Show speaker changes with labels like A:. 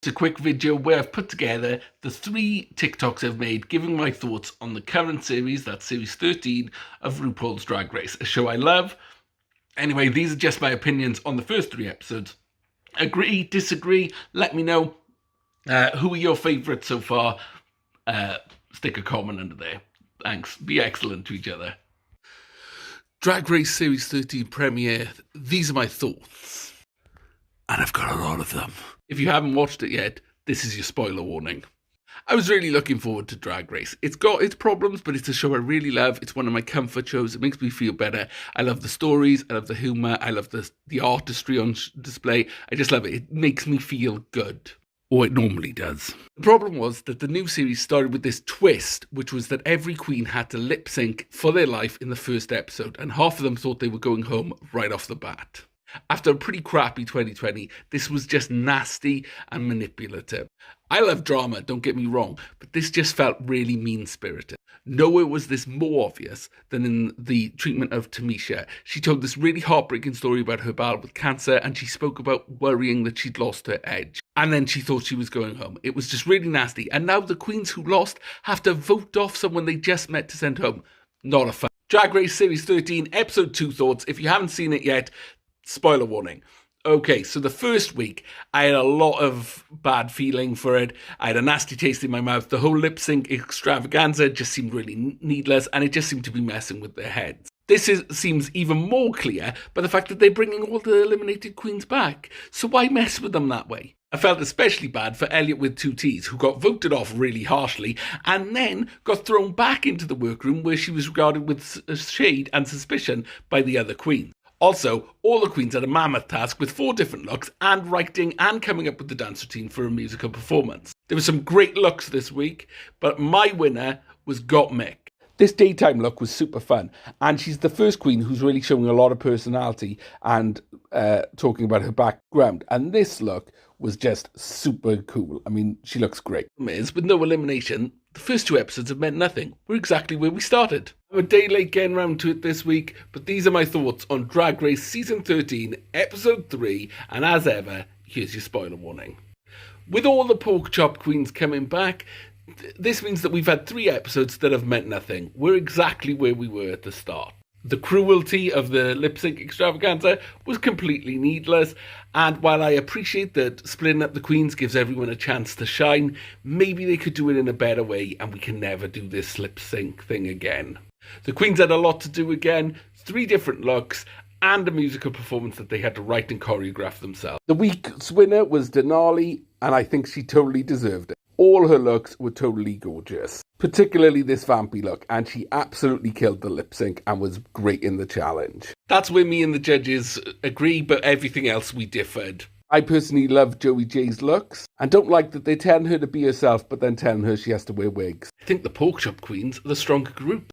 A: It's a quick video where I've put together the 3 TikToks I've made giving my thoughts on the current series, that's series 13 of RuPaul's Drag Race, a show I love. Anyway, these are just my opinions on the first 3 episodes. Agree, disagree, let me know. Who are your favourites so far? Stick a comment under there. Thanks. Be excellent to each other. Drag Race Series 13 premiere. These are my thoughts. And I've got a lot of them. If you haven't watched it yet, this is your spoiler warning. I was really looking forward to Drag Race. It's got its problems, but it's a show I really love. It's one of my comfort shows. It makes me feel better. I love the stories. I love the humour. I love the artistry on display. I just love it. It makes me feel good. Or it normally does. The problem was that the new series started with this twist, which was that every queen had to lip sync for their life in the first episode, and half of them thought they were going home right off the bat. After a pretty crappy 2020, this was just nasty and manipulative. I love drama, don't get me wrong, but this just felt really mean-spirited. Nowhere was this more obvious than in the treatment of Tamisha. She told this really heartbreaking story about her battle with cancer, and she spoke about worrying that she'd lost her edge. And then she thought she was going home. It was just really nasty. And now the queens who lost have to vote off someone they just met to send home. Not a fan. Drag Race Series 13, Episode 2 thoughts. If you haven't seen it yet, spoiler warning. Okay, so the first week, I had a lot of bad feeling for it. I had a nasty taste in my mouth. The whole lip sync extravaganza just seemed really needless, and it just seemed to be messing with their heads. This seems even more clear by the fact that they're bringing all the eliminated queens back. So why mess with them that way? I felt especially bad for Elliot with 2 T's, who got voted off really harshly and then got thrown back into the workroom where she was regarded with shade and suspicion by the other queens. Also, all the queens had a mammoth task with 4 different looks and writing and coming up with the dance routine for a musical performance. There were some great looks this week, but my winner was Gottmik. This daytime look was super fun, and she's the first queen who's really showing a lot of personality and talking about her background. And this look was just super cool. I mean, she looks great. With no elimination, the first 2 episodes have meant nothing. We're exactly where we started. I'm a day late getting round to it this week, but these are my thoughts on Drag Race Season 13, Episode 3, and as ever, here's your spoiler warning. With all the pork chop queens coming back, this means that we've had 3 episodes that have meant nothing. We're exactly where we were at the start. The cruelty of the lip sync extravaganza was completely needless, and while I appreciate that splitting up the queens gives everyone a chance to shine, maybe they could do it in a better way and we can never do this lip sync thing again. The queens had a lot to do again, 3 different looks, and a musical performance that they had to write and choreograph themselves. The week's winner was Denali, and I think she totally deserved it. All her looks were totally gorgeous, particularly this vampy look, and she absolutely killed the lip sync and was great in the challenge. That's where me and the judges agree, but everything else we differed. I personally love Joey J's looks and don't like that they're telling her to be herself but then telling her she has to wear wigs. I think the pork chop queens are the stronger group.